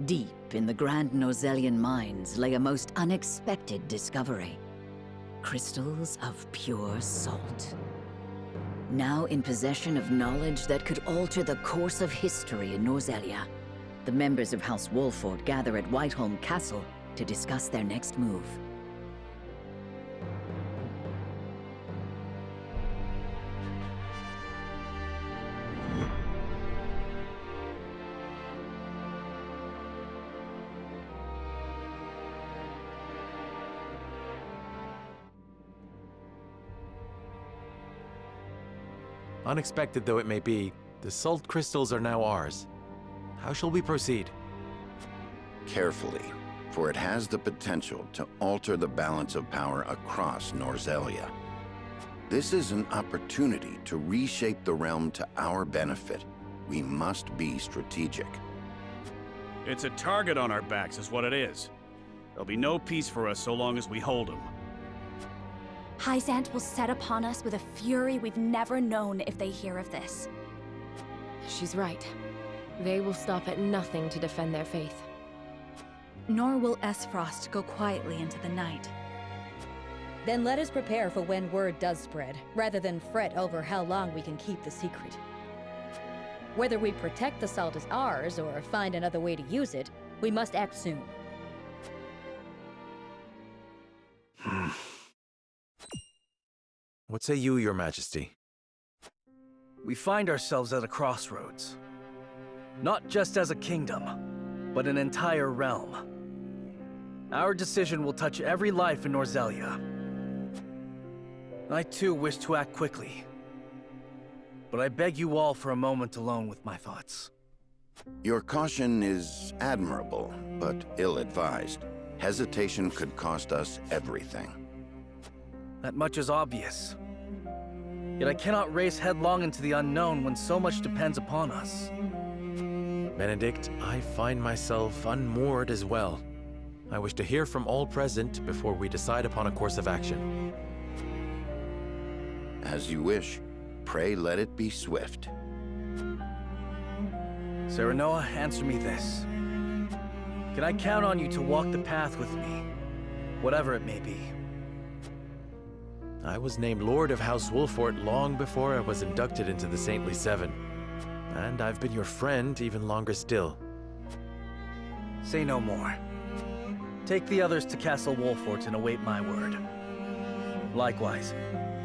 Deep in the Grand Norzelian mines lay a most unexpected discovery. Crystals of pure salt. Now in possession of knowledge that could alter the course of history in Norzelia, the members of House Wolford gather at Whiteholm Castle to discuss their next move. Unexpected though it may be, the salt crystals are now ours. How shall we proceed? Carefully, for it has the potential to alter the balance of power across Norzelia. This is an opportunity to reshape the realm to our benefit. We must be strategic. It's a target on our backs is what it is. There'll be no peace for us so long as we hold him. Hyzant will set upon us with a fury we've never known if they hear of this. She's right. They will stop at nothing to defend their faith. Nor will Esfrost go quietly into the night. Then let us prepare for when word does spread, rather than fret over how long we can keep the secret. Whether we protect the salt as ours, or find another way to use it, we must act soon. What say you, Your Majesty? We find ourselves at a crossroads. Not just as a kingdom, but an entire realm. Our decision will touch every life in Norzelia. I too wish to act quickly, but I beg you all for a moment alone with my thoughts. Your caution is admirable, but ill-advised. Hesitation could cost us everything. That much is obvious. Yet I cannot race headlong into the unknown when so much depends upon us. Benedict, I find myself unmoored as well. I wish to hear from all present before we decide upon a course of action. As you wish. Pray let it be swift. Serenoa, answer me this. Can I count on you to walk the path with me, whatever it may be? I was named Lord of House Wolfort long before I was inducted into the Saintly Seven. And I've been your friend even longer still. Say no more. Take the others to Castle Wolfort and await my word. Likewise,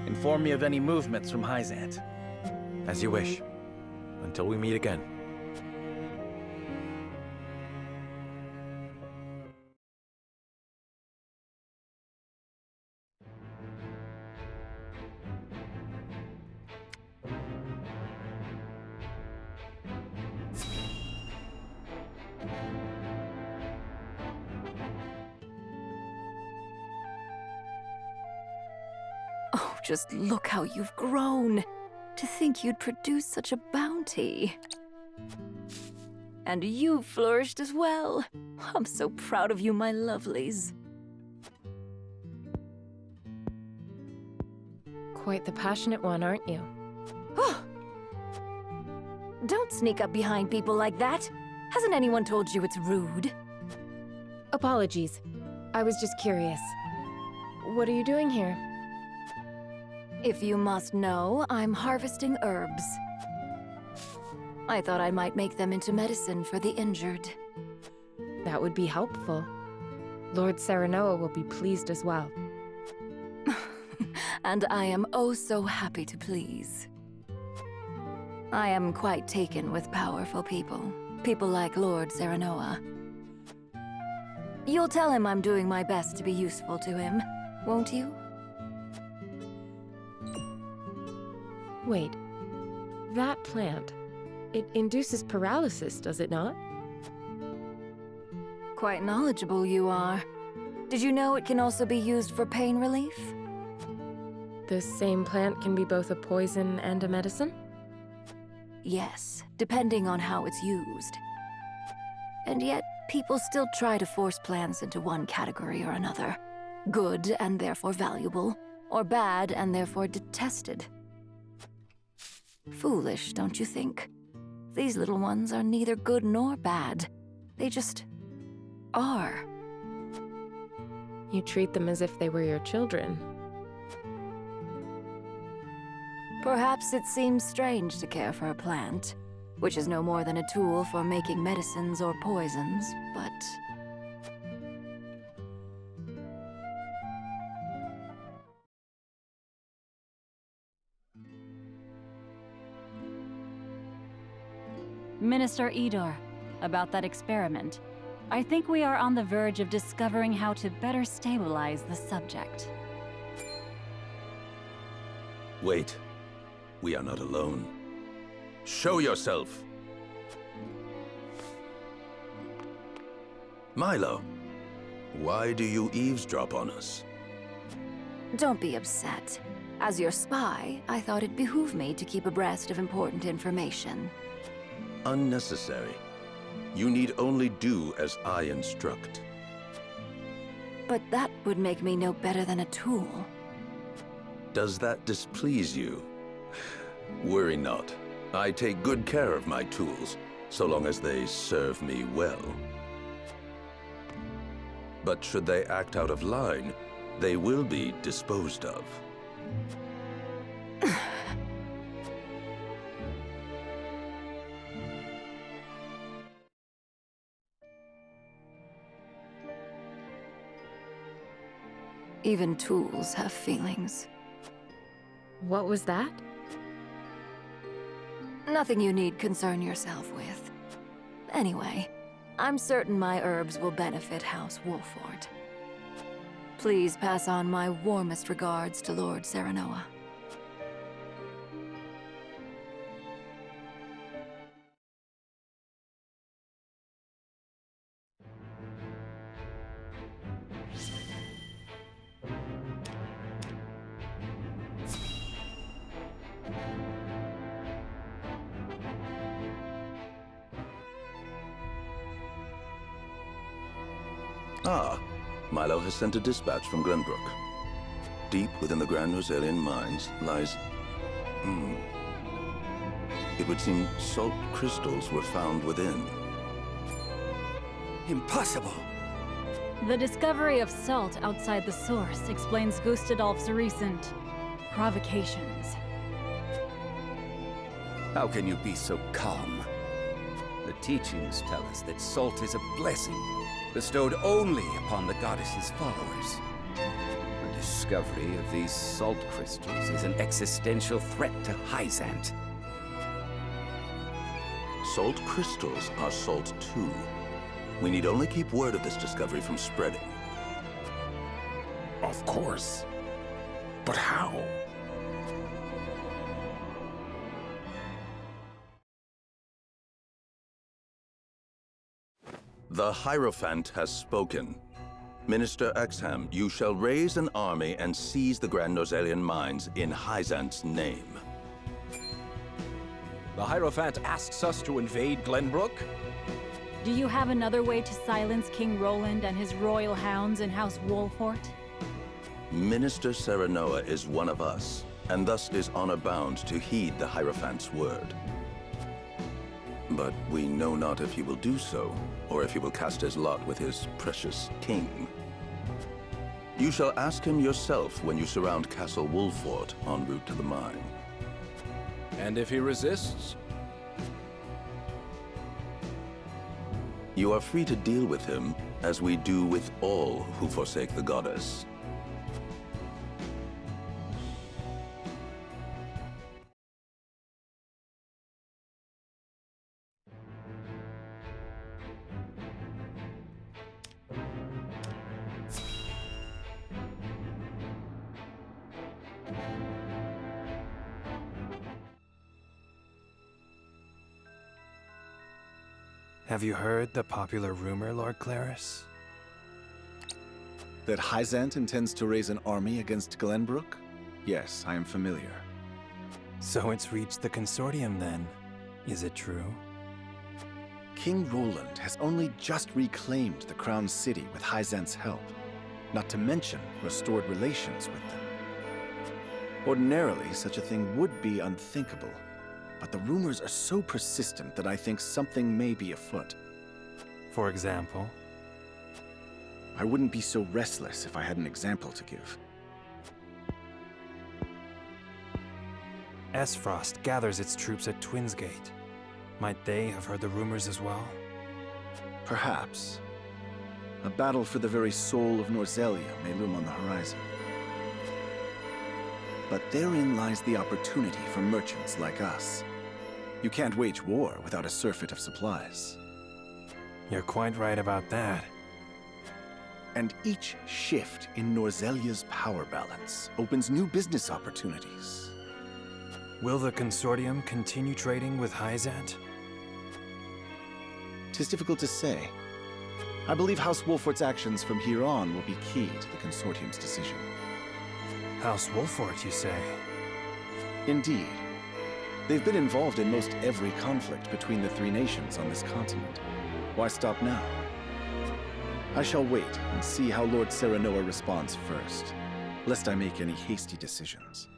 inform me of any movements from Hyzant. As you wish. Until we meet again. Oh, just look how you've grown. To think you'd produce such a bounty. And you've flourished as well. I'm so proud of you, my lovelies. Quite the passionate one, aren't you? Don't sneak up behind people like that. Hasn't anyone told you it's rude? Apologies. I was just curious. What are you doing here? If you must know, I'm harvesting herbs. I thought I might make them into medicine for the injured. That would be helpful. Lord Serenoa will be pleased as well. And I am oh so happy to please. I am quite taken with powerful people. People like Lord Serenoa. You'll tell him I'm doing my best to be useful to him, won't you? Wait. That plant. It induces paralysis, does it not? Quite knowledgeable you are. Did you know it can also be used for pain relief? The same plant can be both a poison and a medicine? Yes, depending on how it's used. And yet, people still try to force plants into one category or another. Good and therefore valuable, or bad and therefore detested. Foolish, don't you think? These little ones are neither good nor bad. They just are. You treat them as if they were your children. Perhaps it seems strange to care for a plant, which is no more than a tool for making medicines or poisons, but... Minister Idor, about that experiment. I think we are on the verge of discovering how to better stabilize the subject. Wait. We are not alone. Show yourself! Milo, why do you eavesdrop on us? Don't be upset. As your spy, I thought it behooved me to keep abreast of important information. Unnecessary. You need only do as I instruct. But that would make me no better than a tool. Does that displease you? Worry not. I take good care of my tools, so long as they serve me well. But should they act out of line, they will be disposed of. Even tools have feelings. What was that? Nothing you need concern yourself with. Anyway, I'm certain my herbs will benefit House Wolfort. Please pass on my warmest regards to Lord Serenoa. Ah, Milo has sent a dispatch from Glenbrook. Deep within the Grand Rosalian mines lies... It would seem salt crystals were found within. Impossible! The discovery of salt outside the source explains Gustadolf's recent provocations. How can you be so calm? The teachings tell us that salt is a blessing, bestowed only upon the goddess's followers. The discovery of these salt crystals is an existential threat to Hyzant. Salt crystals are salt too. We need only keep word of this discovery from spreading. Of course. But how? The Hierophant has spoken. Minister Exham, you shall raise an army and seize the Grand Rosalian mines in Hyzant's name. The Hierophant asks us to invade Glenbrook? Do you have another way to silence King Roland and his royal hounds in House Wolfort? Minister Serenoa is one of us, and thus is honor-bound to heed the Hierophant's word. But we know not if he will do so, or if he will cast his lot with his precious king. You shall ask him yourself when you surround Castle Wolfort en route to the mine. And if he resists? You are free to deal with him, as we do with all who forsake the goddess. Have you heard the popular rumor, Lord Claris? That Hyzant intends to raise an army against Glenbrook? Yes, I am familiar. So it's reached the consortium then. Is it true? King Roland has only just reclaimed the Crown City with Hyzant's help, not to mention restored relations with them. Ordinarily, such a thing would be unthinkable, but the rumors are so persistent that I think something may be afoot. For example? I wouldn't be so restless if I had an example to give. Esfrost gathers its troops at Twins Gate. Might they have heard the rumors as well? Perhaps. A battle for the very soul of Norzelia may loom on the horizon. But therein lies the opportunity for merchants like us. You can't wage war without a surfeit of supplies. You're quite right about that. And each shift in Norzelia's power balance opens new business opportunities. Will the Consortium continue trading with Hyzant? 'Tis difficult to say. I believe House Wolfort's actions from here on will be key to the Consortium's decision. House Wolfort, you say? Indeed. They've been involved in most every conflict between the three nations on this continent. Why stop now? I shall wait and see how Lord Serenoa responds first, lest I make any hasty decisions.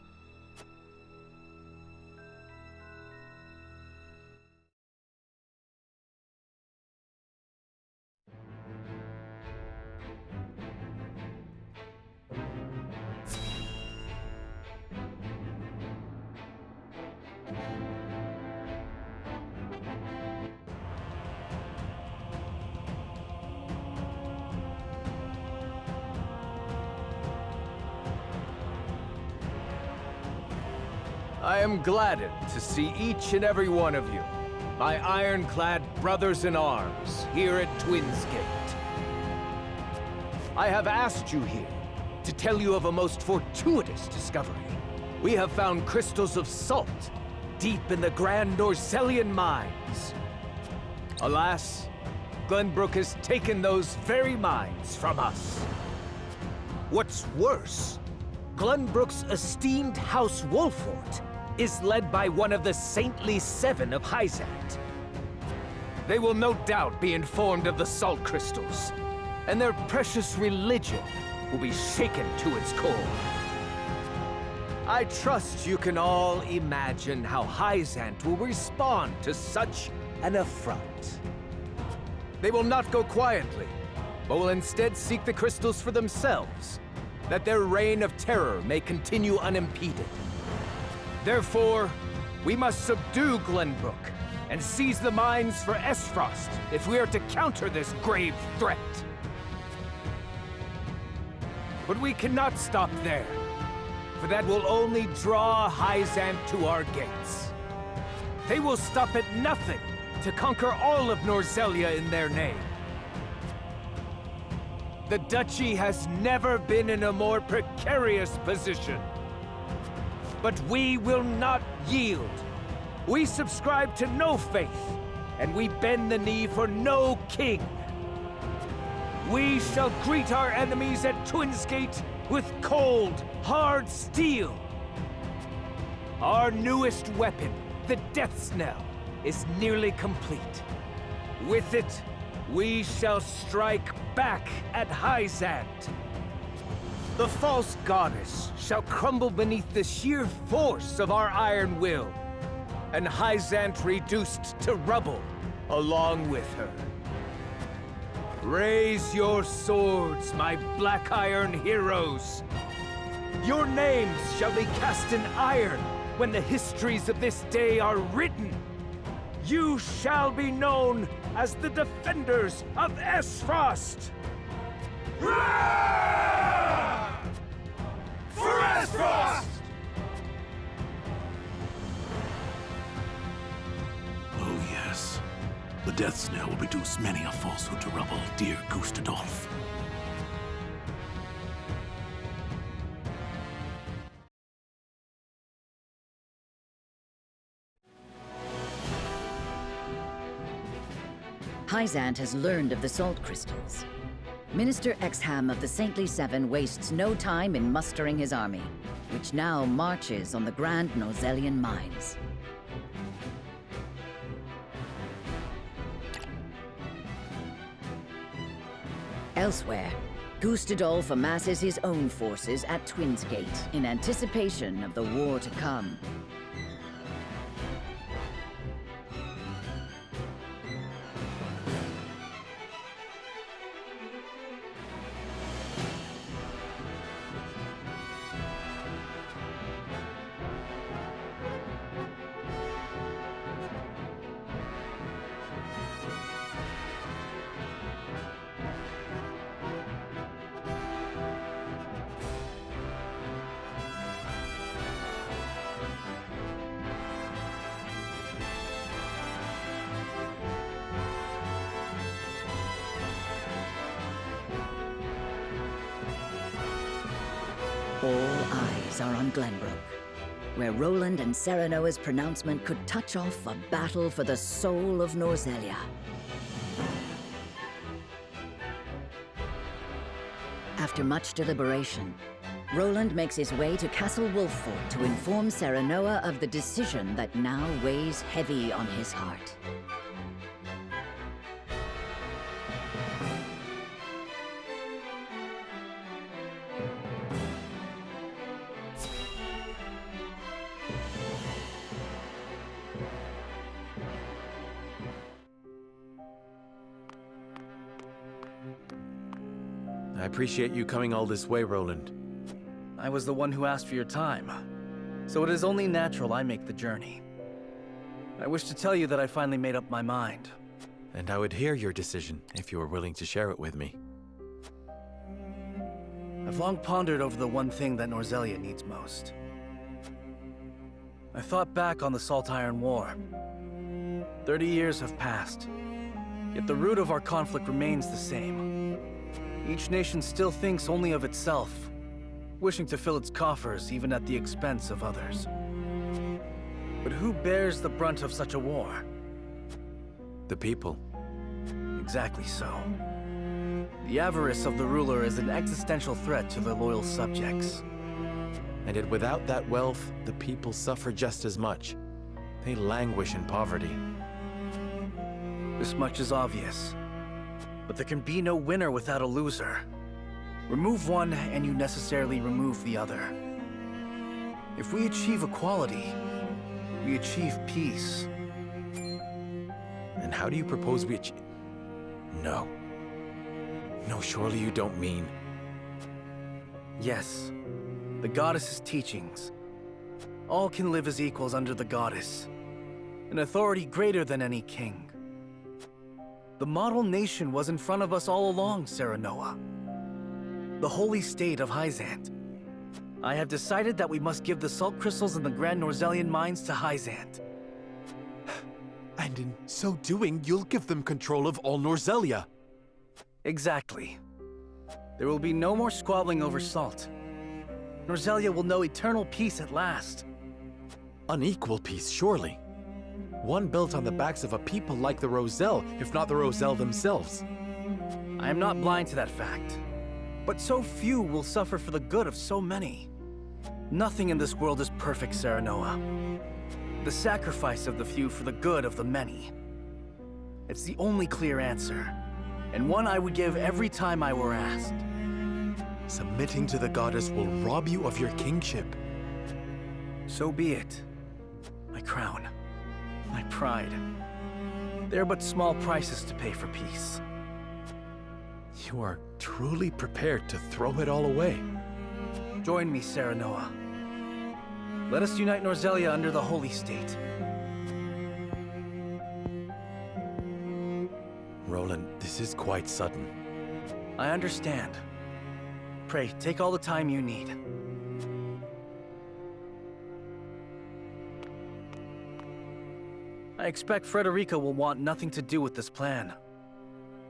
I am gladdened to see each and every one of you, my ironclad brothers in arms, here at Twins Gate. I have asked you here to tell you of a most fortuitous discovery. We have found crystals of salt deep in the Grand Norzelian mines. Alas, Glenbrook has taken those very mines from us. What's worse, Glenbrook's esteemed House Wolfort is led by one of the saintly seven of Hyzant. They will no doubt be informed of the salt crystals, and their precious religion will be shaken to its core. I trust you can all imagine how Hyzant will respond to such an affront. They will not go quietly, but will instead seek the crystals for themselves, that their reign of terror may continue unimpeded. Therefore, we must subdue Glenbrook and seize the mines for Esfrost if we are to counter this grave threat. But we cannot stop there, for that will only draw Hyzant to our gates. They will stop at nothing to conquer all of Norzelia in their name. The Duchy has never been in a more precarious position. But we will not yield. We subscribe to no faith, and we bend the knee for no king. We shall greet our enemies at Twins Gate with cold, hard steel. Our newest weapon, the Death's Knell, is nearly complete. With it, we shall strike back at Hyzant. The false goddess shall crumble beneath the sheer force of our iron will, and Hyzant reduced to rubble along with her. Raise your swords, my black iron heroes. Your names shall be cast in iron when the histories of this day are written. You shall be known as the defenders of Esfrost. For Esfrost! Oh yes. The Death's Knell will reduce many a falsehood to rubble, dear Gustadolf. Hyzant has learned of the salt crystals. Minister Exham of the Saintly Seven wastes no time in mustering his army, which now marches on the Grand Norzelian mines. Elsewhere, Gustadolf amasses his own forces at Twins Gate in anticipation of the war to come. All eyes are on Glenbrook, where Roland and Serenoa's pronouncement could touch off a battle for the soul of Norzelia. After much deliberation, Roland makes his way to Castle Wolffort to inform Serenoa of the decision that now weighs heavy on his heart. I appreciate you coming all this way, Roland. I was the one who asked for your time, so it is only natural I make the journey. I wish to tell you that I finally made up my mind. And I would hear your decision if you were willing to share it with me. I've long pondered over the one thing that Norzelia needs most. I thought back on the Salt Iron War. 30 years have passed, yet the root of our conflict remains the same. Each nation still thinks only of itself, wishing to fill its coffers even at the expense of others. But who bears the brunt of such a war? The people. Exactly so. The avarice of the ruler is an existential threat to their loyal subjects. And yet without that wealth, the people suffer just as much. They languish in poverty. This much is obvious. But there can be no winner without a loser. Remove one, and you necessarily remove the other. If we achieve equality, we achieve peace. And how do you propose we achieve? No. No, surely you don't mean... Yes. The goddess's teachings. All can live as equals under the goddess. An authority greater than any king. The model nation was in front of us all along, Serenoa. The holy state of Hyzant. I have decided that we must give the salt crystals in the Grand Norzelian mines to Hyzant. And in so doing, you'll give them control of all Norzelia. Exactly. There will be no more squabbling over salt. Norzelia will know eternal peace at last. Unequal peace, surely. One built on the backs of a people like the Roselle, if not the Roselle themselves. I am not blind to that fact. But so few will suffer for the good of so many. Nothing in this world is perfect, Serenoa. The sacrifice of the few for the good of the many. It's the only clear answer, and one I would give every time I were asked. Submitting to the goddess will rob you of your kingship. So be it. My crown. My pride. They're but small prices to pay for peace. You are truly prepared to throw it all away. Join me, Serenoa. Let us unite Norzelia under the Holy State. Roland, this is quite sudden. I understand. Pray, take all the time you need. I expect Frederica will want nothing to do with this plan,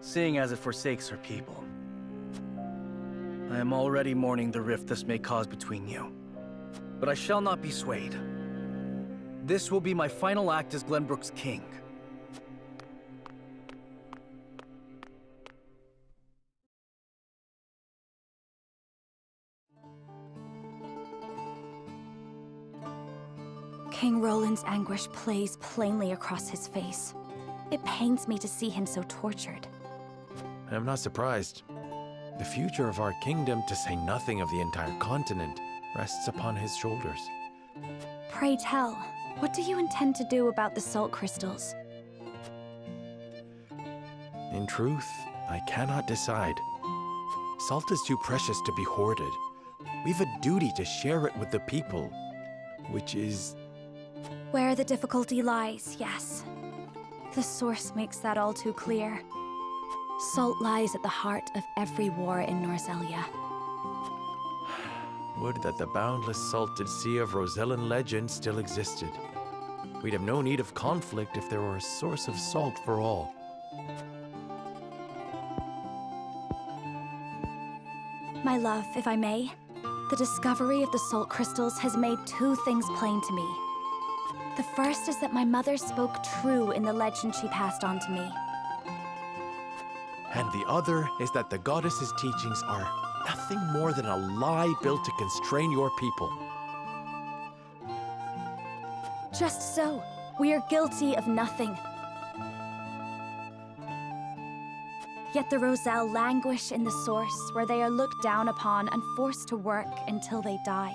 seeing as it forsakes her people. I am already mourning the rift this may cause between you, but I shall not be swayed. This will be my final act as Glenbrook's king. King Roland's anguish plays plainly across his face. It pains me to see him so tortured. I'm not surprised. The future of our kingdom, to say nothing of the entire continent, rests upon his shoulders. Pray tell, what do you intend to do about the salt crystals? In truth, I cannot decide. Salt is too precious to be hoarded. We've a duty to share it with the people, which is... Where the difficulty lies, yes. The source makes that all too clear. Salt lies at the heart of every war in Norzelia. Would that the boundless salted sea of Rosellan legend still existed. We'd have no need of conflict if there were a source of salt for all. My love, if I may, The discovery of the salt crystals has made two things plain to me. The first is that my mother spoke true in the legend she passed on to me. And the other is that the goddess's teachings are nothing more than a lie built to constrain your people. Just so. We are guilty of nothing. Yet the Roselle languish in the source, where they are looked down upon and forced to work until they die.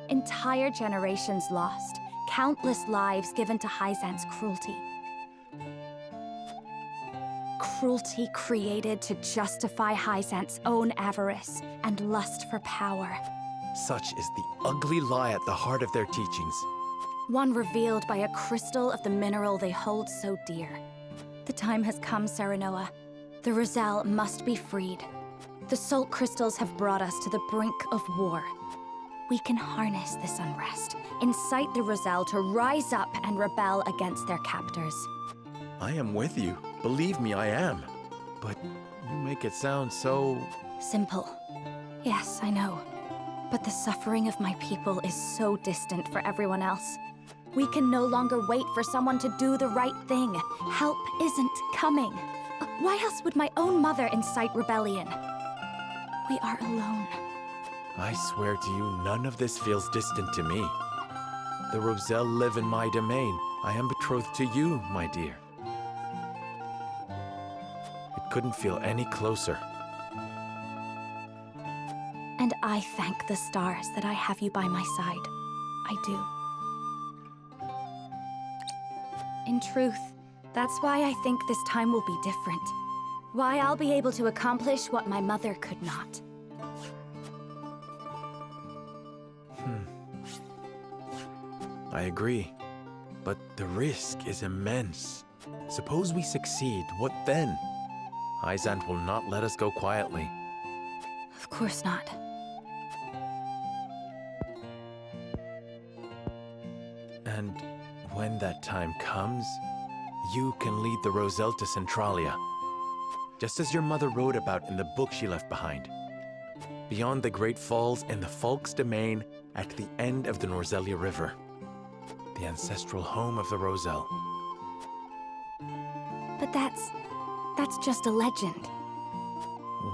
Entire generations lost, countless lives given to Hyzant's cruelty. Cruelty created to justify Hyzant's own avarice and lust for power. Such is the ugly lie at the heart of their teachings. One revealed by a crystal of the mineral they hold so dear. The time has come, Serenoa. The Roselle must be freed. The salt crystals have brought us to the brink of war. We can harness this unrest, incite the Roselle to rise up and rebel against their captors. I am with you. Believe me, I am. But you make it sound so... Simple. Yes, I know. But the suffering of my people is so distant for everyone else. We can no longer wait for someone to do the right thing. Help isn't coming. Why else would my own mother incite rebellion? We are alone. I swear to you, none of this feels distant to me. The Roselle live in my domain. I am betrothed to you, my dear. It couldn't feel any closer. And I thank the stars that I have you by my side. I do. In truth, that's why I think this time will be different. Why I'll be able to accomplish what my mother could not. I agree. But the risk is immense. Suppose we succeed, what then? Hyzant will not let us go quietly. Of course not. And when that time comes, you can lead the Roselle to Centralia, just as your mother wrote about in the book she left behind. Beyond the Great Falls in the Falk's domain at the end of the Norzelia River. The ancestral home of the Roselle. But that's just a legend.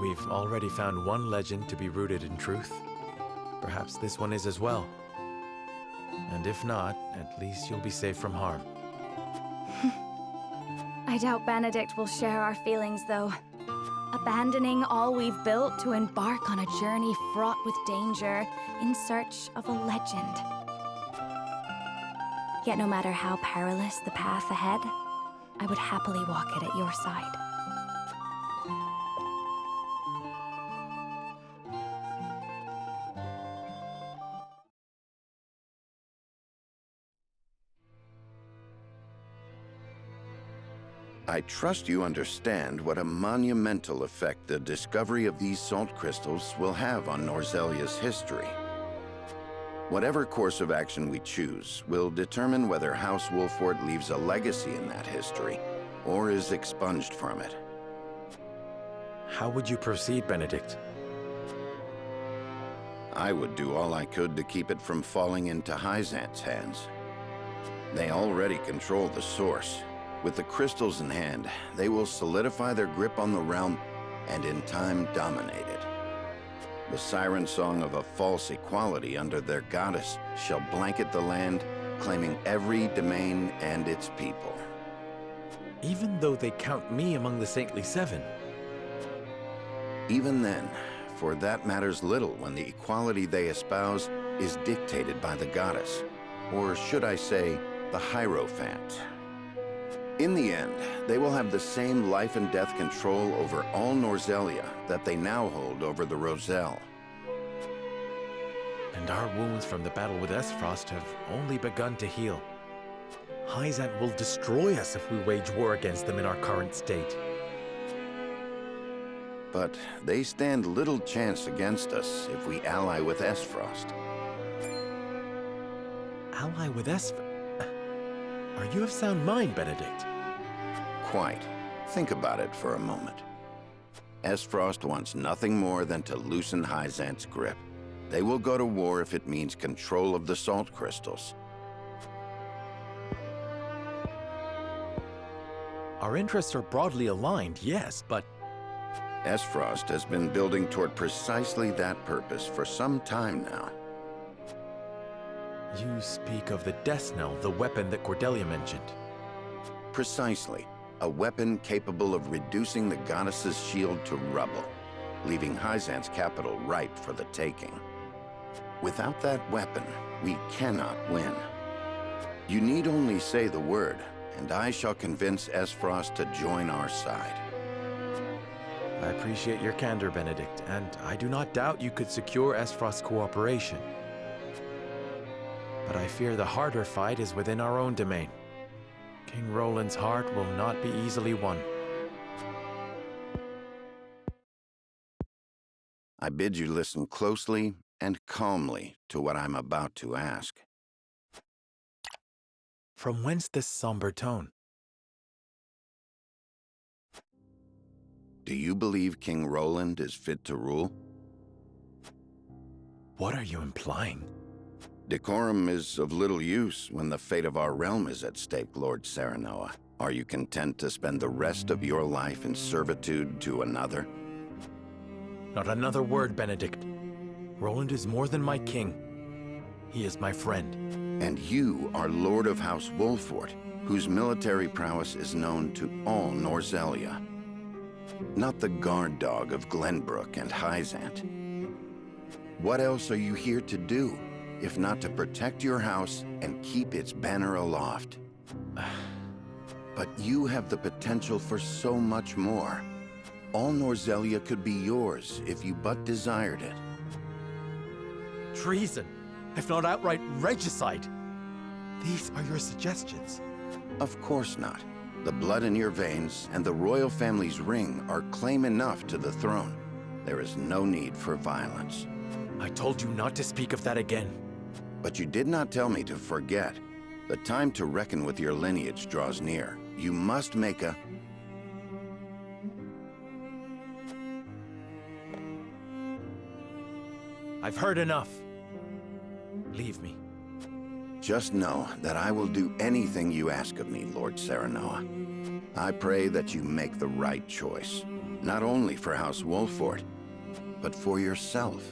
We've already found one legend to be rooted in truth. Perhaps this one is as well. And if not, at least you'll be safe from harm. I doubt Benedict will share our feelings, though. Abandoning all we've built to embark on a journey fraught with danger in search of a legend. Yet no matter how perilous the path ahead, I would happily walk it at your side. I trust you understand what a monumental effect the discovery of these salt crystals will have on Norzelia's history. Whatever course of action we choose will determine whether House Wolfort leaves a legacy in that history, or is expunged from it. How would you proceed, Benedict? I would do all I could to keep it from falling into Hyzant's hands. They already control the source. With the crystals in hand, they will solidify their grip on the realm and in time dominate it. The siren song of a false equality under their goddess shall blanket the land, claiming every domain and its people. Even though they count me among the Saintly Seven? Even then, for that matters little when the equality they espouse is dictated by the goddess, or should I say, the Hierophant. In the end, they will have the same life and death control over all Norzelia that they now hold over the Roselle. And our wounds from the battle with Esfrost have only begun to heal. Hyzant will destroy us if we wage war against them in our current state. But they stand little chance against us if we ally with Esfrost. Ally with Are you of sound mind, Benedict? Quite. Think about it for a moment. Esfrost wants nothing more than to loosen Hyzant's grip. They will go to war if it means control of the salt crystals. Our interests are broadly aligned, yes, but... Esfrost has been building toward precisely that purpose for some time now. You speak of the Death Knell, the weapon that Cordelia mentioned. Precisely. A weapon capable of reducing the goddess's shield to rubble, leaving Hyzant's capital ripe for the taking. Without that weapon, we cannot win. You need only say the word, and I shall convince Esfrost to join our side. I appreciate your candor, Benedict, and I do not doubt you could secure Esfrost's cooperation. But I fear the harder fight is within our own domain. King Roland's heart will not be easily won. I bid you listen closely and calmly to what I'm about to ask. From whence this somber tone? Do you believe King Roland is fit to rule? What are you implying? Decorum is of little use when the fate of our realm is at stake, Lord Serenoa. Are you content to spend the rest of your life in servitude to another? Not another word, Benedict. Roland is more than my king. He is my friend. And you are Lord of House Wolfort, whose military prowess is known to all Norzelia. Not the guard dog of Glenbrook and Hyzant. What else are you here to do, if not to protect your house and keep its banner aloft? But you have the potential for so much more. All Norzelia could be yours if you but desired it. Treason, if not outright regicide. These are your suggestions. Of course not. The blood in your veins and the royal family's ring are claim enough to the throne. There is no need for violence. I told you not to speak of that again. But you did not tell me to forget. The time to reckon with your lineage draws near. You must make a... I've heard enough. Leave me. Just know that I will do anything you ask of me, Lord Serenoa. I pray that you make the right choice, not only for House Wolfort, but for yourself.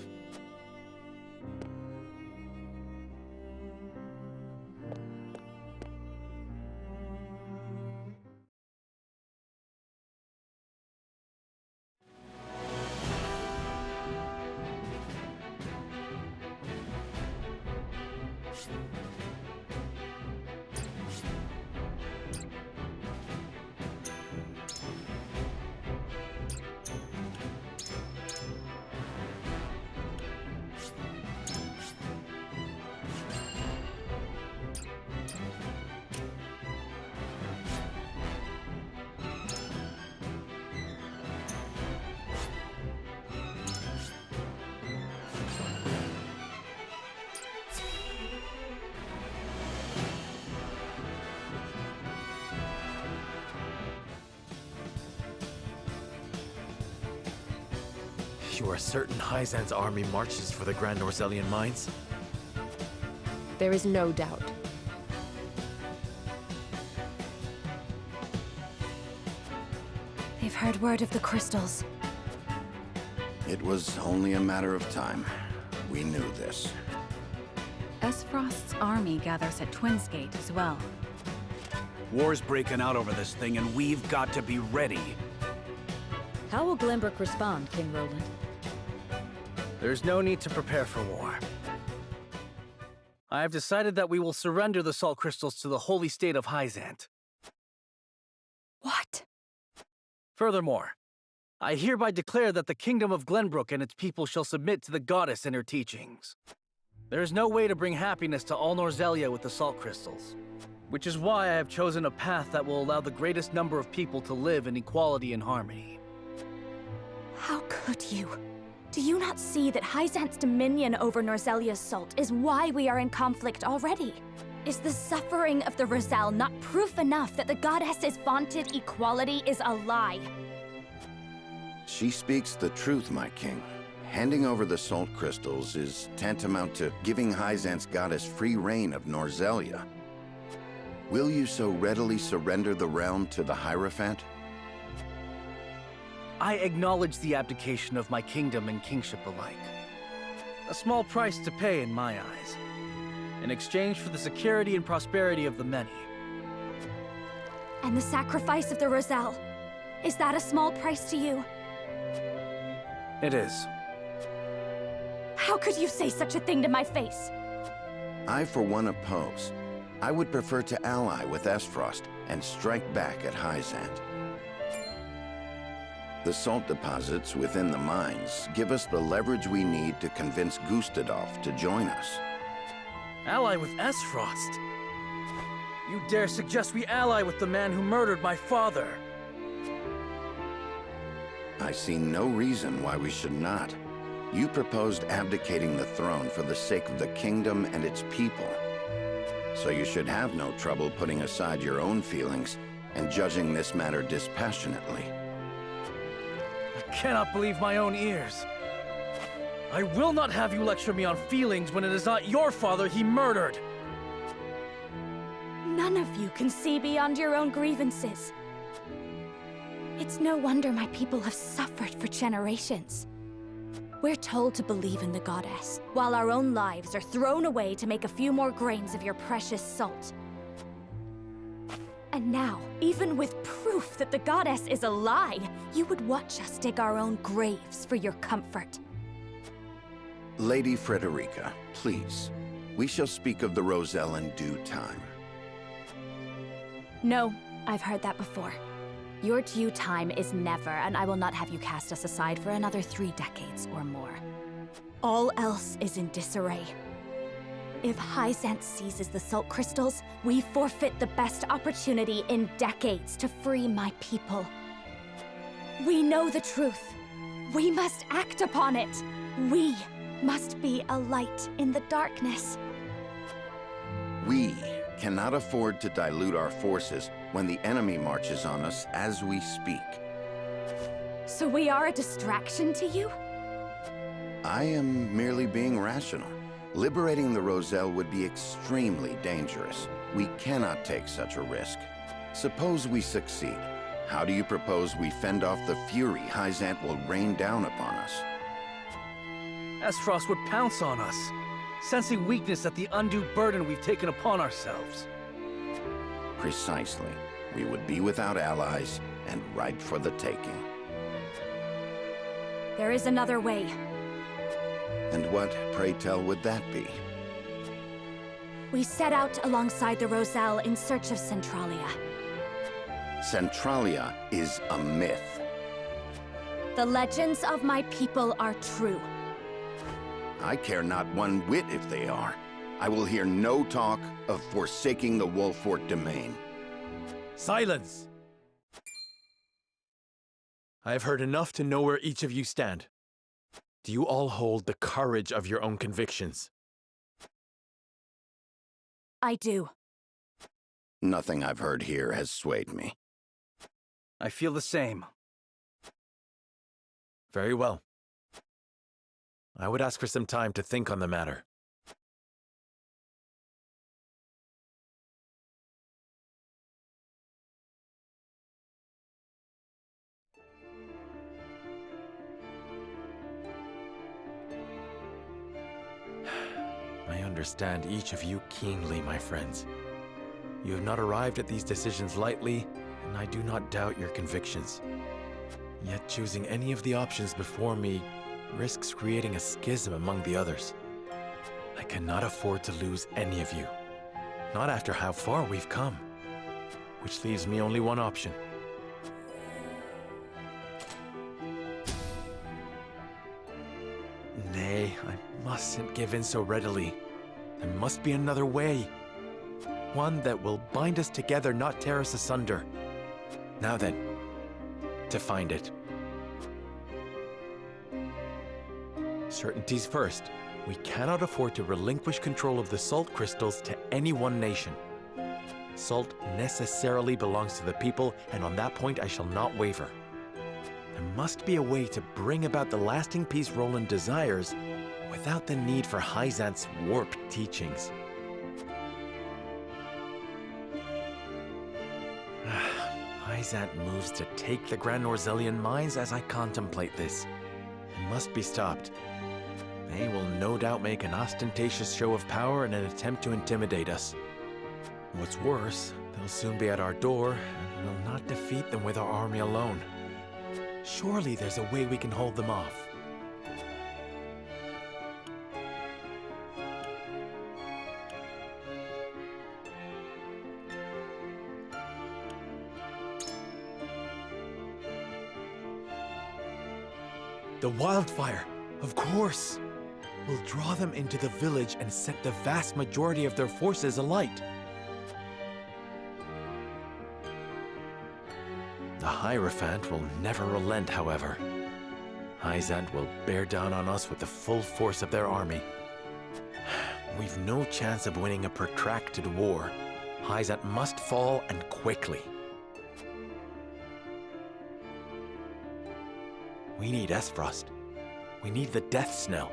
You are certain Hyzant's army marches for the Grand Norzelian mines? There is no doubt. They've heard word of the crystals. It was only a matter of time. We knew this. Esfrost's army gathers at Twinsgate as well. War's breaking out over this thing, and we've got to be ready. How will Glenbrook respond, King Roland? There's no need to prepare for war. I have decided that we will surrender the salt crystals to the holy state of Hyzant. What? Furthermore, I hereby declare that the kingdom of Glenbrook and its people shall submit to the goddess and her teachings. There is no way to bring happiness to all Norzelia with the salt crystals, which is why I have chosen a path that will allow the greatest number of people to live in equality and harmony. How could you? Do you not see that Hyzant's dominion over Norzelia's salt is why we are in conflict already? Is the suffering of the Rosal not proof enough that the goddess's vaunted equality is a lie? She speaks the truth, my king. Handing over the salt crystals is tantamount to giving Hyzant's goddess free reign of Norzelia. Will you so readily surrender the realm to the Hierophant? I acknowledge the abdication of my kingdom and kingship alike. A small price to pay in my eyes, in exchange for the security and prosperity of the many. And the sacrifice of the Rosal, is that a small price to you? It is. How could you say such a thing to my face? I, for one, oppose. I would prefer to ally with Esfrost and strike back at Hyzant. The salt deposits within the mines give us the leverage we need to convince Gustadolf to join us. Ally with Esfrost? You dare suggest we ally with the man who murdered my father? I see no reason why we should not. You proposed abdicating the throne for the sake of the kingdom and its people. So you should have no trouble putting aside your own feelings and judging this matter dispassionately. I cannot believe my own ears. I will not have you lecture me on feelings when it is not your father he murdered. None of you can see beyond your own grievances. It's no wonder my people have suffered for generations. We're told to believe in the goddess, while our own lives are thrown away to make a few more grains of your precious salt. And now, even with proof that the goddess is a lie, you would watch us dig our own graves for your comfort. Lady Frederica, please. We shall speak of the Rosal in due time. No, I've heard that before. Your due time is never, and I will not have you cast us aside for another 3 decades or more. All else is in disarray. If Hyzant seizes the salt crystals, we forfeit the best opportunity in decades to free my people. We know the truth. We must act upon it. We must be a light in the darkness. We cannot afford to dilute our forces when the enemy marches on us as we speak. So we are a distraction to you? I am merely being rational. Liberating the Rosal would be extremely dangerous. We cannot take such a risk. Suppose we succeed. How do you propose we fend off the fury Hyzant will rain down upon us? Esfrost would pounce on us, sensing weakness at the undue burden we've taken upon ourselves. Precisely. We would be without allies and ripe for the taking. There is another way. And what, pray tell, would that be? We set out alongside the Rosal in search of Centralia. Centralia is a myth. The legends of my people are true. I care not one whit if they are. I will hear no talk of forsaking the Wolfort domain. Silence! I have heard enough to know where each of you stand. Do you all hold the courage of your own convictions? I do. Nothing I've heard here has swayed me. I feel the same. Very well. I would ask for some time to think on the matter. I understand each of you keenly, my friends. You have not arrived at these decisions lightly, and I do not doubt your convictions. Yet choosing any of the options before me risks creating a schism among the others. I cannot afford to lose any of you, not after how far we've come, which leaves me only one option. Nay, I mustn't give in so readily. There must be another way. One that will bind us together, not tear us asunder. Now then, to find it. Certainties first. We cannot afford to relinquish control of the salt crystals to any one nation. Salt necessarily belongs to the people, and on that point I shall not waver. There must be a way to bring about the lasting peace Roland desires without the need for Hyzant's warped teachings. Hyzant moves to take the Grand Norzelian mines as I contemplate this. It must be stopped. They will no doubt make an ostentatious show of power in an attempt to intimidate us. What's worse, they'll soon be at our door, and we'll not defeat them with our army alone. Surely there's a way we can hold them off. The wildfire, of course! We'll draw them into the village and set the vast majority of their forces alight. The Hierophant will never relent, however. Hyzant will bear down on us with the full force of their army. We've no chance of winning a protracted war. Hyzant must fall, and quickly. We need Esfrost. We need the Death Snell.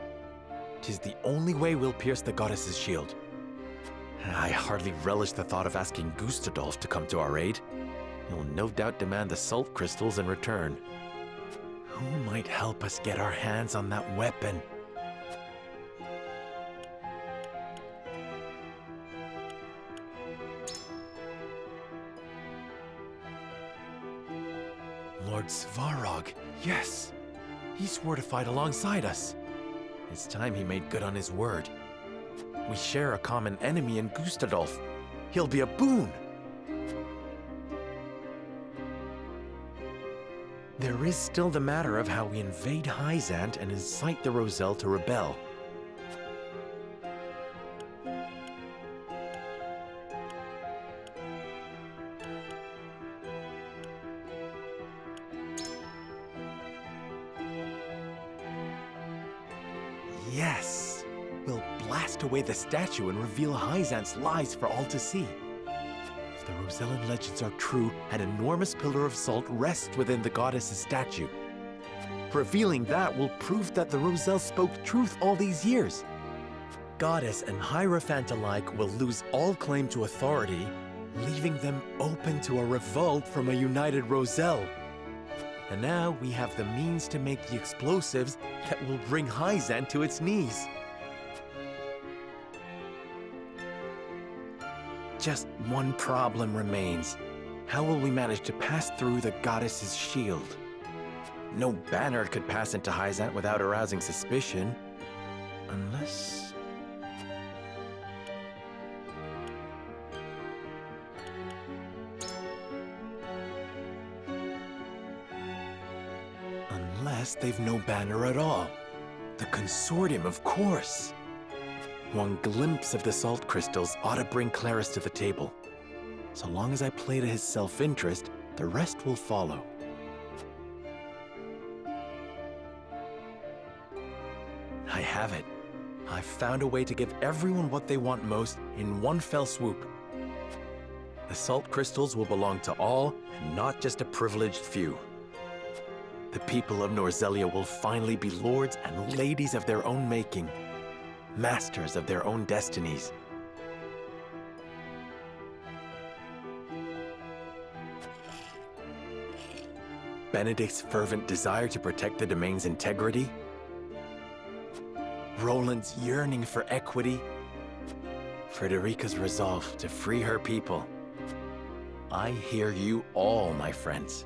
'Tis the only way we'll pierce the goddess's shield. I hardly relish the thought of asking Gustadolf to come to our aid. He'll no doubt demand the salt crystals in return. Who might help us get our hands on that weapon? Lord Svarog, yes! He swore to fight alongside us. It's time he made good on his word. We share a common enemy in Gustadolf. He'll be a boon! There is still the matter of how we invade Hyzant and incite the Roselle to rebel. Yes! We'll blast away the statue and reveal Hyzant's lies for all to see. If the Rosellan legends are true, an enormous pillar of salt rests within the goddess's statue. Revealing that will prove that the Roselle spoke truth all these years. Goddess and Hierophant alike will lose all claim to authority, leaving them open to a revolt from a united Roselle. And now we have the means to make the explosives that will bring Hyzant to its knees. Just one problem remains. How will we manage to pass through the goddess's shield? No banner could pass into Hyzant without arousing suspicion. Unless... Unless they've no banner at all. The Consortium, of course. One glimpse of the salt crystals ought to bring Claris to the table. So long as I play to his self-interest, the rest will follow. I have it. I've found a way to give everyone what they want most in one fell swoop. The salt crystals will belong to all, and not just a privileged few. The people of Norzelia will finally be lords and ladies of their own making, masters of their own destinies. Benedict's fervent desire to protect the domain's integrity, Roland's yearning for equity, Frederica's resolve to free her people. I hear you all, my friends.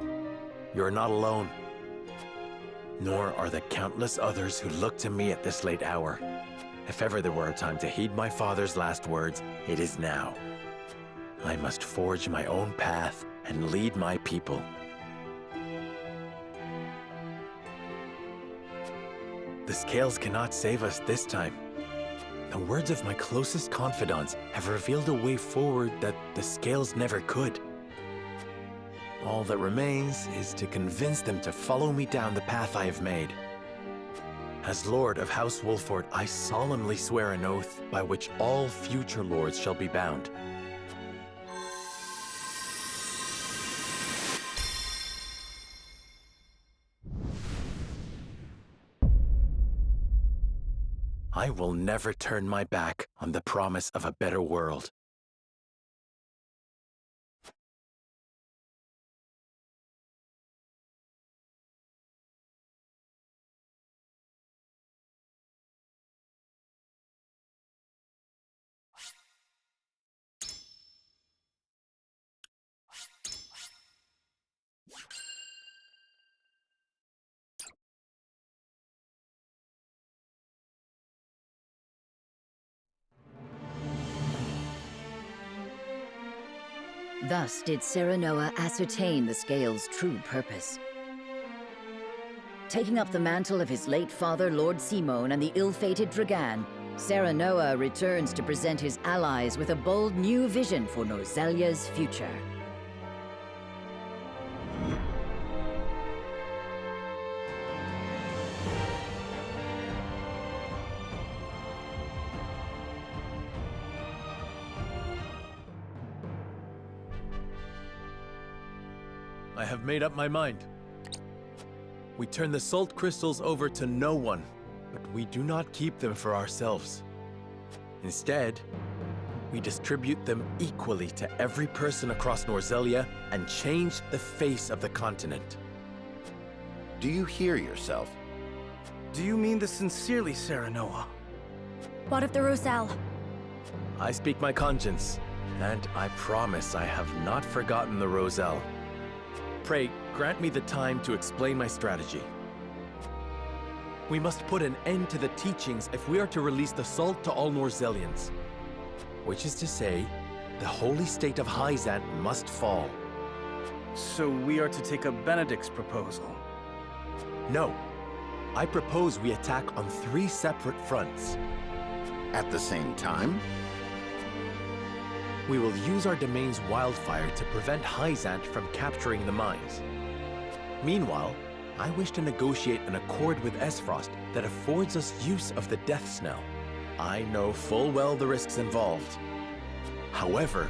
You're not alone. Nor are the countless others who look to me at this late hour. If ever there were a time to heed my father's last words, it is now. I must forge my own path and lead my people. The scales cannot save us this time. The words of my closest confidants have revealed a way forward that the scales never could. All that remains is to convince them to follow me down the path I have made. As Lord of House Wolford, I solemnly swear an oath by which all future lords shall be bound. I will never turn my back on the promise of a better world. Thus did Serenoa ascertain the Scale's true purpose. Taking up the mantle of his late father, Lord Simone, and the ill-fated Dragan, Serenoa returns to present his allies with a bold new vision for Norzelia's future. I have made up my mind. We turn the salt crystals over to no one, but we do not keep them for ourselves. Instead, we distribute them equally to every person across Norzelia and change the face of the continent. Do you hear yourself? Do you mean this sincerely, Serenoa? What of the Roselle? I speak my conscience, and I promise I have not forgotten the Roselle. Pray, grant me the time to explain my strategy. We must put an end to the teachings if we are to release the salt to all Norzelians. Which is to say, the holy state of Hyzant must fall. So we are to take up Benedict's proposal? No. I propose we attack on 3 separate fronts. At the same time? We will use our domain's wildfire to prevent Hyzant from capturing the mines. Meanwhile, I wish to negotiate an accord with Esfrost that affords us use of the Death Snell. I know full well the risks involved. However,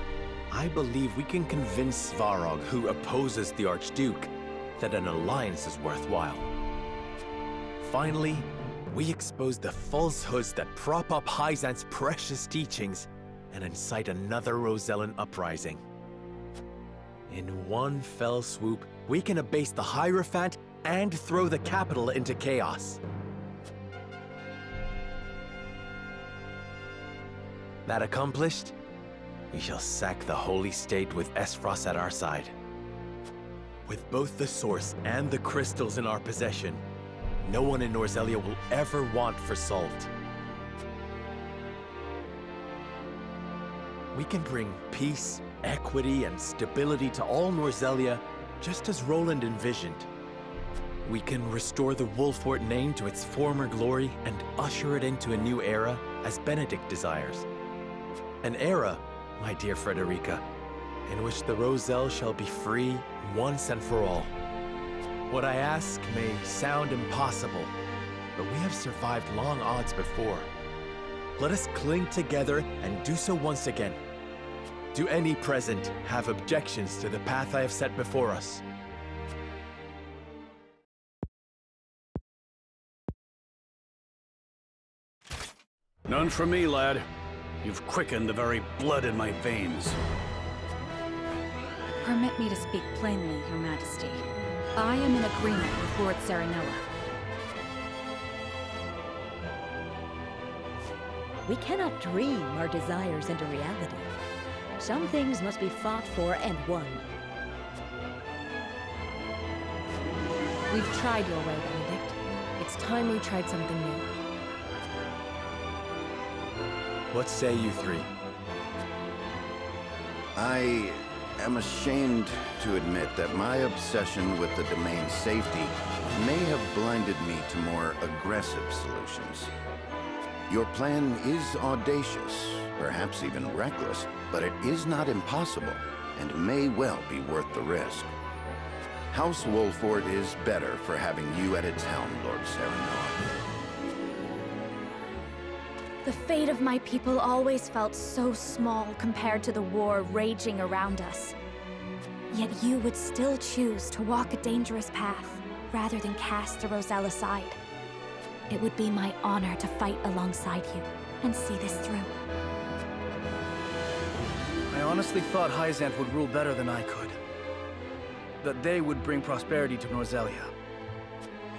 I believe we can convince Svarog, who opposes the Archduke, that an alliance is worthwhile. Finally, we expose the falsehoods that prop up Hyzant's precious teachings and incite another Rosellan uprising. In one fell swoop, we can abase the Hierophant and throw the capital into chaos. That accomplished, we shall sack the Holy State with Esfrost at our side. With both the source and the crystals in our possession, no one in Norzelia will ever want for salt. We can bring peace, equity, and stability to all Norzelia, just as Roland envisioned. We can restore the Wolfort name to its former glory and usher it into a new era, as Benedict desires. An era, my dear Frederica, in which the Roselle shall be free once and for all. What I ask may sound impossible, but we have survived long odds before. Let us cling together and do so once again. Do any present have objections to the path I have set before us? None for me, lad. You've quickened the very blood in my veins. Permit me to speak plainly, Your Majesty. I am in agreement with Lord Serenoa. We cannot dream our desires into reality. Some things must be fought for and won. We've tried your way, Benedict. It's time we tried something new. What say you 3? I am ashamed to admit that my obsession with the domain's safety may have blinded me to more aggressive solutions. Your plan is audacious, perhaps even reckless, but it is not impossible, and may well be worth the risk. House Wolford is better for having you at its helm, Lord Serenoa. The fate of my people always felt so small compared to the war raging around us. Yet you would still choose to walk a dangerous path, rather than cast the Roselle aside. It would be my honor to fight alongside you and see this through. I honestly thought Hyzant would rule better than I could. That they would bring prosperity to Norzelia.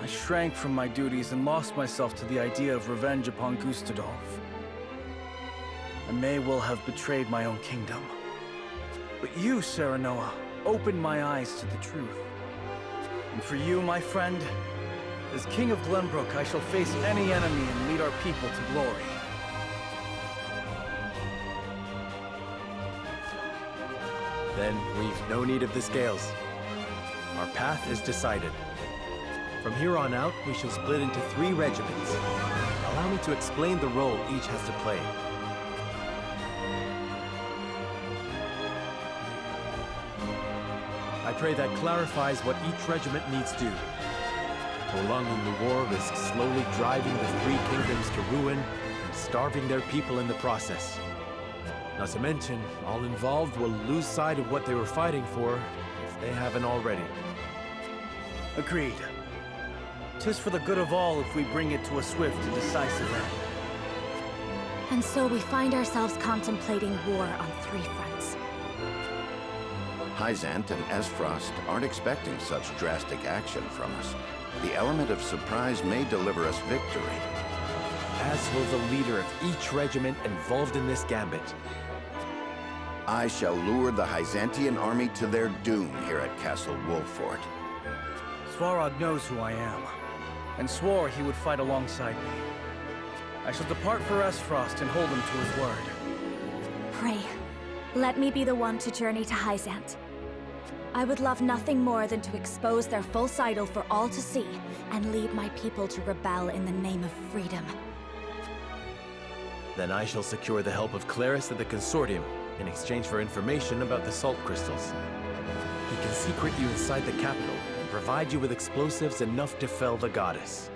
I shrank from my duties and lost myself to the idea of revenge upon Gustadolf. I may well have betrayed my own kingdom. But you, Serenoa, opened my eyes to the truth. And for you, my friend, as King of Glenbrook, I shall face any enemy and lead our people to glory. Then we've no need of the scales. Our path is decided. From here on out, we shall split into 3 regiments. Allow me to explain the role each has to play. I pray that clarifies what each regiment needs do. Prolonging the war risks slowly driving the 3 kingdoms to ruin and starving their people in the process. Not to mention, all involved will lose sight of what they were fighting for, if they haven't already. Agreed. 'Tis for the good of all if we bring it to a swift and decisive end. And so we find ourselves contemplating war on 3 fronts. Hyzant and Esfrost aren't expecting such drastic action from us. The element of surprise may deliver us victory. As will the leader of each regiment involved in this gambit. I shall lure the Hyzantian army to their doom here at Castle Wolffort. Svarog knows who I am, and swore he would fight alongside me. I shall depart for Esfrost and hold him to his word. Pray, let me be the one to journey to Hyzant. I would love nothing more than to expose their false idol for all to see, and lead my people to rebel in the name of freedom. Then I shall secure the help of Claris of the Consortium in exchange for information about the salt crystals. He can secret you inside the capital and provide you with explosives enough to fell the goddess.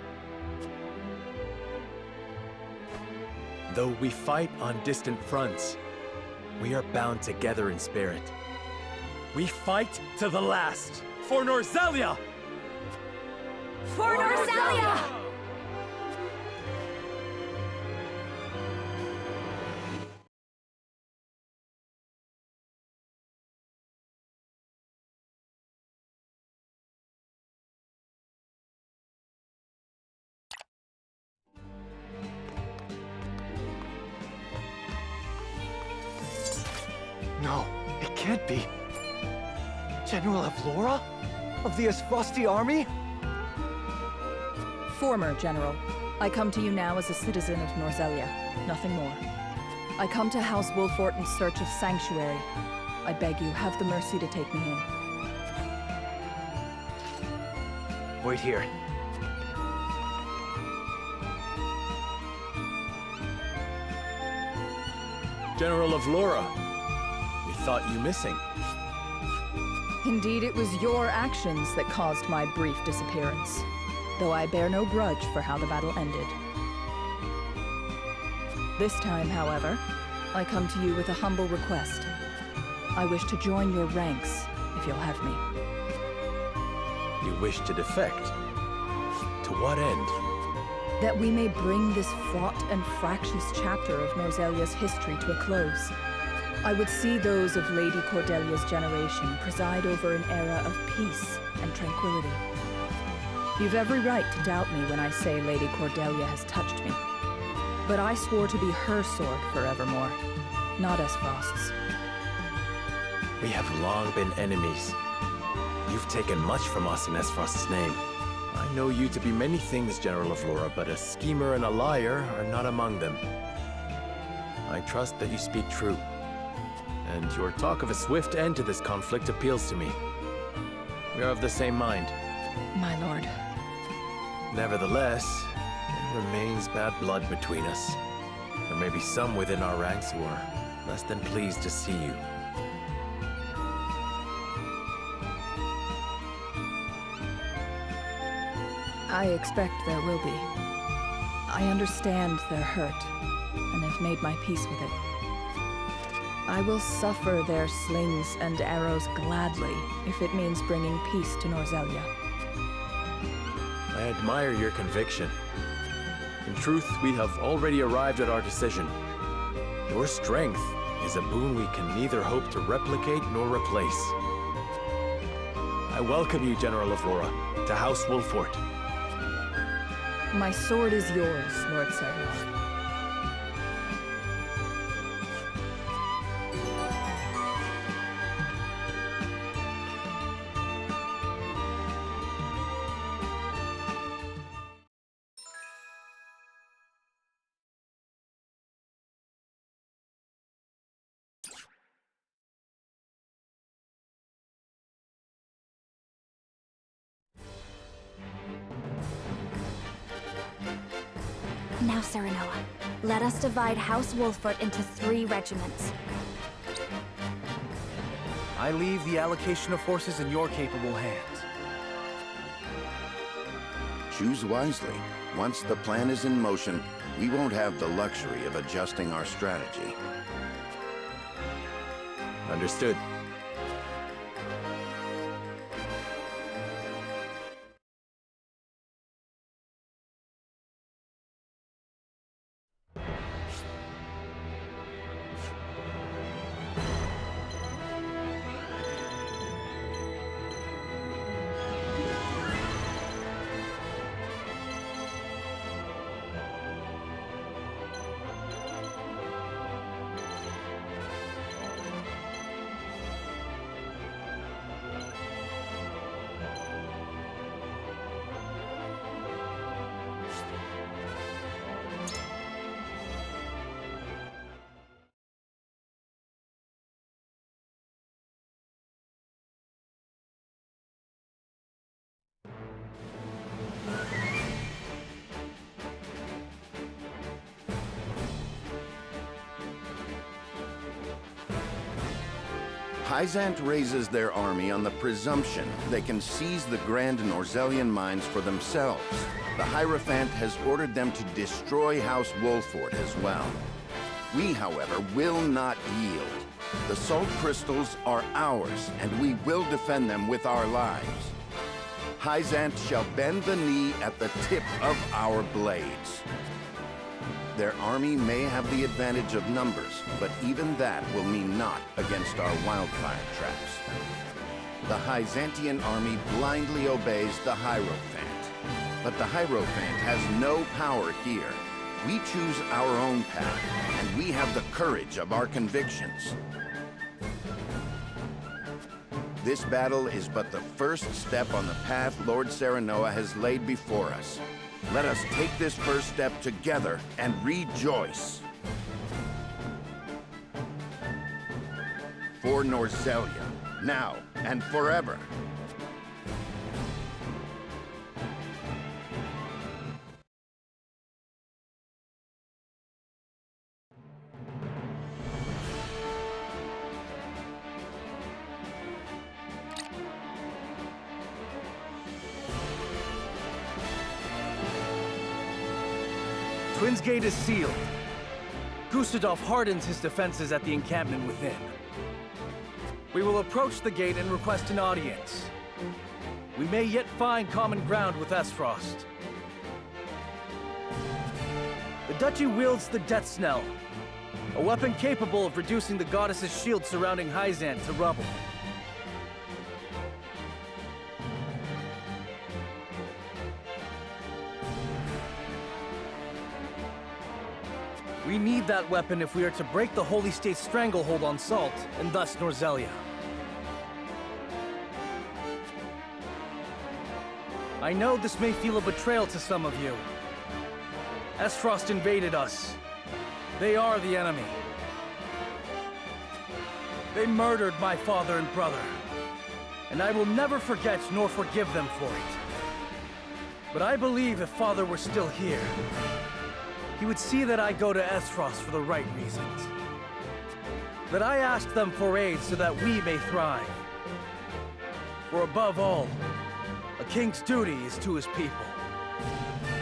Though we fight on distant fronts, we are bound together in spirit. We fight to the last for Norzelia! For Norzelia! No, it can't be. General Avlora? Of the Esfrosti army? Former General. I come to you now as a citizen of Norzelia, nothing more. I come to House Wolffort in search of sanctuary. I beg you, have the mercy to take me in. Wait here. General Avlora, we thought you missing. Indeed, it was your actions that caused my brief disappearance, though I bear no grudge for how the battle ended. This time, however, I come to you with a humble request. I wish to join your ranks, if you'll have me. You wish to defect? To what end? That we may bring this fraught and fractious chapter of Norzelia's history to a close. I would see those of Lady Cordelia's generation preside over an era of peace and tranquility. You've every right to doubt me when I say Lady Cordelia has touched me. But I swore to be her sword forevermore, not Esfrost's. We have long been enemies. You've taken much from us in Esfrost's name. I know you to be many things, General Avlora, but a schemer and a liar are not among them. I trust that you speak true. And your talk of a swift end to this conflict appeals to me. We are of the same mind. My lord. Nevertheless, there remains bad blood between us. There may be some within our ranks who are less than pleased to see you. I expect there will be. I understand their hurt. and have made my peace with it. I will suffer their slings and arrows gladly, if it means bringing peace to Norzelia. I admire your conviction. In truth, we have already arrived at our decision. Your strength is a boon we can neither hope to replicate nor replace. I welcome you, General Aurora, to House Wolfort. My sword is yours, Lord Serenova. Now, Serenoa, let us divide House Wolfort into 3 regiments. I leave the allocation of forces in your capable hands. Choose wisely. Once the plan is in motion, we won't have the luxury of adjusting our strategy. Understood. Hyzant raises their army on the presumption they can seize the Grand Norzelian mines for themselves. The Hierophant has ordered them to destroy House Wolfort as well. We, however, will not yield. The salt crystals are ours, and we will defend them with our lives. Hyzant shall bend the knee at the tip of our blades. Their army may have the advantage of numbers, but even that will mean naught against our wildfire traps. The Hyzantian army blindly obeys the Hierophant. But the Hierophant has no power here. We choose our own path, and we have the courage of our convictions. This battle is but the first step on the path Lord Serenoa has laid before us. Let us take this first step together and rejoice. For Norzelia, now and forever. Twins Gate is sealed. Gustadolf hardens his defenses at the encampment within. We will approach the gate and request an audience. We may yet find common ground with Esfrost. The Duchy wields the Death Snell, a weapon capable of reducing the goddess's shield surrounding Hyzant to rubble. We need that weapon if we are to break the Holy State's stranglehold on Salt, and thus Norzelia. I know this may feel a betrayal to some of you. Esfrost invaded us. They are the enemy. They murdered my father and brother, and I will never forget nor forgive them for it. But I believe if Father were still here, he would see that I go to Esfrost for the right reasons. That I ask them for aid so that we may thrive. For above all, a king's duty is to his people.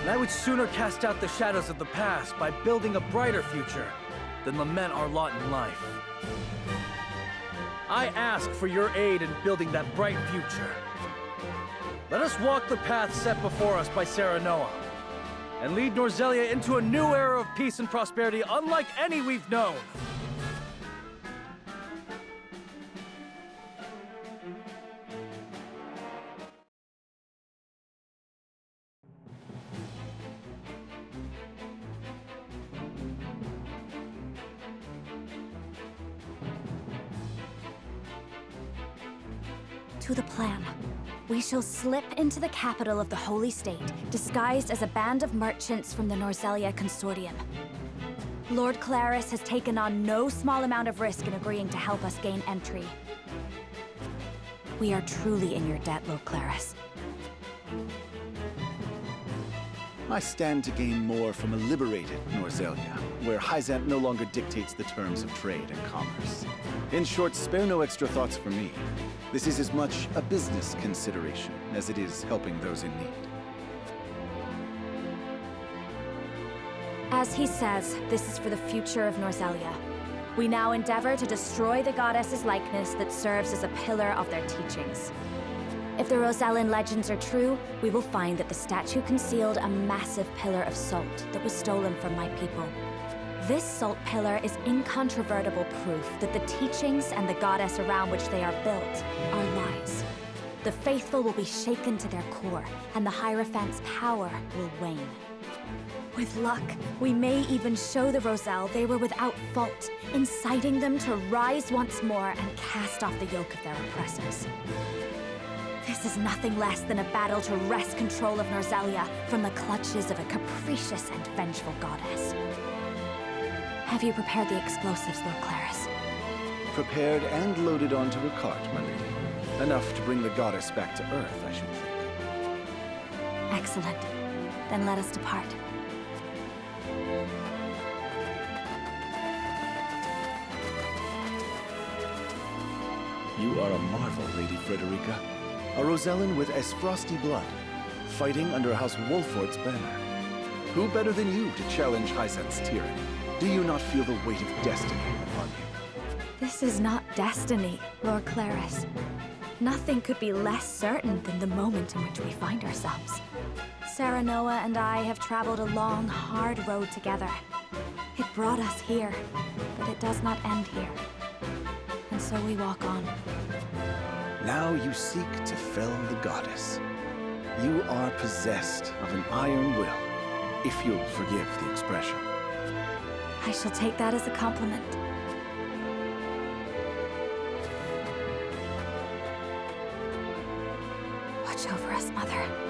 And I would sooner cast out the shadows of the past by building a brighter future than lament our lot in life. I ask for your aid in building that bright future. Let us walk the path set before us by Serenoa, and lead Norzelia into a new era of peace and prosperity unlike any we've known. To the plan. We shall slip into the capital of the Holy State, disguised as a band of merchants from the Norzelia Consortium. Lord Claris has taken on no small amount of risk in agreeing to help us gain entry. We are truly in your debt, Lord Claris. I stand to gain more from a liberated Norzelia, where Hyzant no longer dictates the terms of trade and commerce. In short, spare no extra thoughts for me. This is as much a business consideration as it is helping those in need. As he says, this is for the future of Norzelia. We now endeavor to destroy the goddess's likeness that serves as a pillar of their teachings. If the Rosellan legends are true, we will find that the statue concealed a massive pillar of salt that was stolen from my people. This salt pillar is incontrovertible proof that the teachings and the goddess around which they are built are lies. The faithful will be shaken to their core, and the Hierophant's power will wane. With luck, we may even show the Roselle they were without fault, inciting them to rise once more and cast off the yoke of their oppressors. This is nothing less than a battle to wrest control of Norzelia from the clutches of a capricious and vengeful goddess. Have you prepared the explosives, Lord Claris? Prepared and loaded onto a cart, my lady. Enough to bring the goddess back to Earth, I should think. Excellent. Then let us depart. You are a marvel, Lady Frederica. A Rosellan with as frosty blood, fighting under House Wolford's banner. Who better than you to challenge Hyzant's tyranny? Do you not feel the weight of destiny upon you? This is not destiny, Lord Claris. Nothing could be less certain than the moment in which we find ourselves. Serenoa and I have traveled a long, hard road together. It brought us here, but it does not end here. And so we walk on. Now you seek to fell the goddess. You are possessed of an iron will, if you'll forgive the expression. I shall take that as a compliment. Watch over us, Mother.